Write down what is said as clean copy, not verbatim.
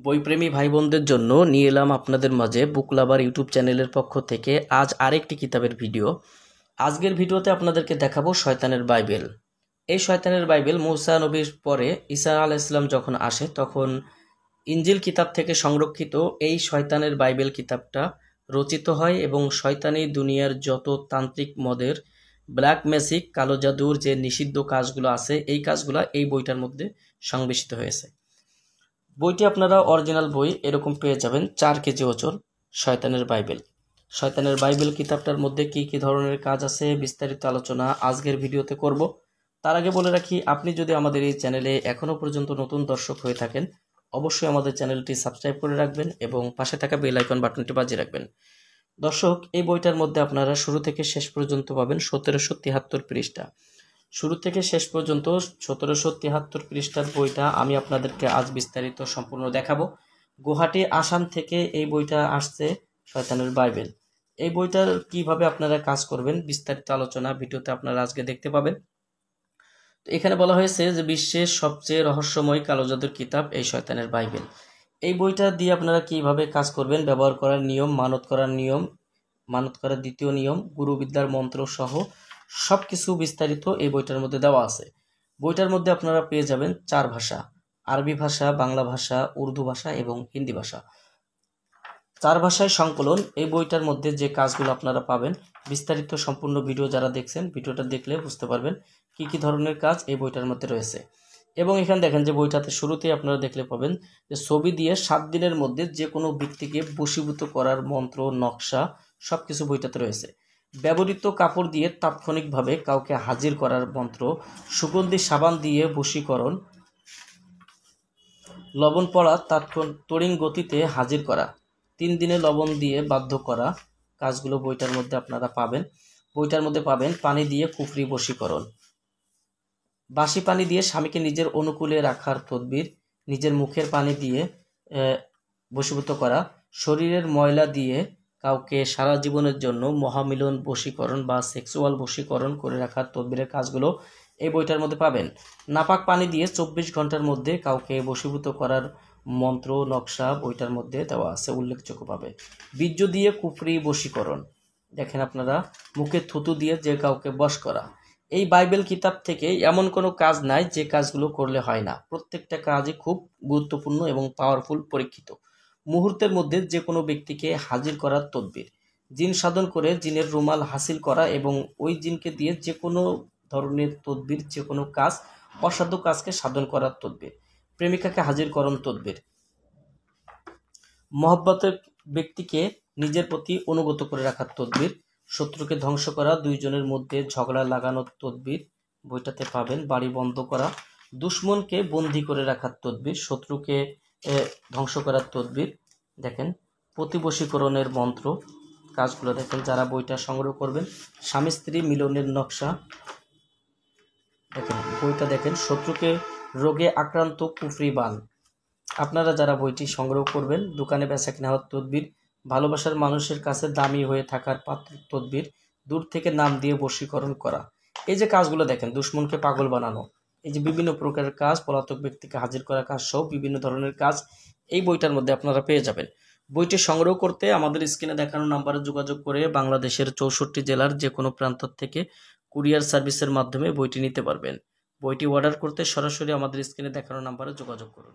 বইপ্রেমী ভাই বোনদের জন্য নিয়ে এলাম আপনাদের মাঝে বুক লাভার ইউটিউব চ্যানেলের পক্ষ থেকে আজ আরেকটি কিতাবের ভিডিও। আজকের ভিডিওতে আপনাদেরকে দেখাবো শয়তানের বাইবেল। এই শয়তানের বাইবেল মুসা নবীর পরে ঈসা আলাইহিস সালাম যখন আসে তখন ইনজিল কিতাব থেকে সংরক্ষিত এই শয়তানের বাইবেল কিতাবটা রচিত হয় এবং শয়তানি দুনিয়ার যত তান্ত্রিক মদের ব্ল্যাক ম্যাজিক কালো জাদুর যে নিষিদ্ধ কাজগুলো আছে এই কাজগুলো এই বইটার মধ্যে সংবেশিত হয়েছে। বইটি আপনারা অরিজিনাল বই এরকম পেয়ে যাবেন 4 কেজি ওজন। শয়তানের বাইবেল কিতাবটার মধ্যে কি কি ধরনের কাজ আছে বিস্তারিত আলোচনা আজকের ভিডিওতে করব। তার আগে বলে রাখি, আপনি যদি আমাদের এই চ্যানেলে এখনো পর্যন্ত নতুন দর্শক হয়ে থাকেন অবশ্যই আমাদের চ্যানেলটি সাবস্ক্রাইব করে রাখবেন এবং পাশে থাকা বেল আইকন বাটনটি বাজিয়ে রাখবেন। দর্শক, এই বইটার মধ্যে আপনারা শুরু থেকে শেষ পর্যন্ত পাবেন 1773 পৃষ্ঠা। শুরু থেকে শেষ পর্যন্ত 1773 পৃষ্ঠার বইটা আমি আপনাদেরকে আজ বিস্তারিত সম্পূর্ণ দেখাবো। গুয়াহাটি আসাম থেকে এই বইটা আসছে, শয়তানের বাইবেল। এই বইটার কিভাবে আপনারা কাজ করবেন বিস্তারিত আলোচনা ভিডিওতে আপনারা আজকে দেখতে পাবেন। তো এখানে বলা হয়েছে যে বিশ্বের সবচেয়ে রহস্যময় কালো জাদুর কিতাব এই শয়তানের বাইবেল। এই বইটা দিয়ে আপনারা কিভাবে কাজ করবেন, ব্যবহার করার নিয়ম, মানত করার দ্বিতীয় নিয়ম, গুরুবিদ্যার মন্ত্র সহ সবকিছু বিস্তারিত এই বইটার মধ্যে দেওয়া আছে। বইটার মধ্যে আপনারা পেয়ে যাবেন 4 ভাষা: আরবি ভাষা, বাংলা ভাষা, উর্দু ভাষা এবং হিন্দি ভাষা। 4 ভাষায় সংকলন। এই বইটার মধ্যে যে কাজগুলো আপনারা পাবেন বিস্তারিত সম্পূর্ণ ভিডিও যারা দেখছেন ভিডিওটা দেখলে বুঝতে পারবেন কি কি ধরনের কাজ এই বইটার মধ্যে রয়েছে। এবং এখানে দেখেন যে বইটাতে শুরুতেই আপনারা দেখলে পাবেন যে ছবি দিয়ে 7 দিনের মধ্যে যে কোনো ব্যক্তিকে বশীভূত করার মন্ত্র, নকশা সবকিছু বইটাতে রয়েছে। ব্যবহৃত কাপড় দিয়ে তাৎক্ষণিকভাবে কাউকে হাজির করার মন্ত্র, সুগন্ধি সাবান দিয়ে বশীকরণ, লবণ পড়া তড়িৎ গতিতে হাজির করা, 3 দিনে লবণ দিয়ে বাধ্য করা কাজগুলো বইটার মধ্যে আপনারা পাবেন। বইটার মধ্যে পাবেন পানি দিয়ে কুফরি বশীকরণ, বাসি পানি দিয়ে স্বামীকে নিজের অনুকূলে রাখার তদবির, নিজের মুখের পানি দিয়ে বশীভূত করা, শরীরের ময়লা দিয়ে কাউকে সারা জীবনের জন্য মহামিলন বশীকরণ বা সেক্সুয়াল বশীকরণ করে রাখার তদবিরের কাজগুলো এই বইটার মধ্যে পাবেন। নাপাক পানি দিয়ে 24 ঘন্টার মধ্যে কাউকে বশীভূত করার মন্ত্র, নকশা বইটার মধ্যে দেওয়া আছে, উল্লেখযোগ্যভাবে। বীর্য দিয়ে কুফরি বশীকরণ, দেখেন আপনারা, মুখে থুতু দিয়ে যে কাউকে বশ করা। এই বাইবেল কিতাব থেকে এমন কোনো কাজ নাই যে কাজগুলো করলে হয় না। প্রত্যেকটা কাজই খুব গুরুত্বপূর্ণ এবং পাওয়ারফুল, পরীক্ষিত। মুহূর্তের মধ্যে যে কোনো ব্যক্তিকে হাজির করার তদবির, জিন সাধন করে জিনের রুমাল হাসিল করা এবং ওই জিনকে দিয়ে যে কোনো ধরনের তদবির, যে কোনো কাজ, অসাধ্য কাজকে সাধন করার তদবির, প্রেমিকাকে হাজিরকরণ তদবির, মহব্বতের ব্যক্তিকে নিজের প্রতি অনুগত করে রাখার তদবির, শত্রুকে ধ্বংস করা, 2 জনের মধ্যে ঝগড়া লাগানোর তদবির বইটাতে পাবেন। বাড়ি বন্ধ করা, দুশ্মনকে বন্দী করে রাখার তদবির, শত্রুকে ধ্বংস করার তদবির, দেখেন প্রতিবশীকরণের মন্ত্র কাজগুলো দেখেন যারা বইটা সংগ্রহ করবেন। স্বামী স্ত্রী মিলনের নকশা, দেখেন বইটা দেখেন, শত্রুকে রোগে আক্রান্ত কুফরি বান। আপনারা যারা বইটি সংগ্রহ করবেন দোকানে বেচা কিনা হওয়ার তদবির, ভালোবাসার মানুষের কাছে দামি হয়ে থাকার পাত্র তদবির, দূর থেকে নাম দিয়ে বশীকরণ করা। এই যে কাজগুলো দেখেন, দুশ্মনকে পাগল বানানো, এই যে বিভিন্ন প্রকারের কাজ, পলাতক ব্যক্তিকে হাজির করা কাজ সহ বিভিন্ন ধরনের কাজ এই বইটার মধ্যে আপনারা পেয়ে যাবেন। বইটি সংগ্রহ করতে আমাদের স্ক্রিনে দেখানো নাম্বারে যোগাযোগ করে বাংলাদেশের 64 জেলার যে কোনো প্রান্ত থেকে কুরিয়ার সার্ভিসের মাধ্যমে বইটি নিতে পারবেন। বইটি অর্ডার করতে সরাসরি আমাদের স্ক্রিনে দেখানো নাম্বারে যোগাযোগ করুন।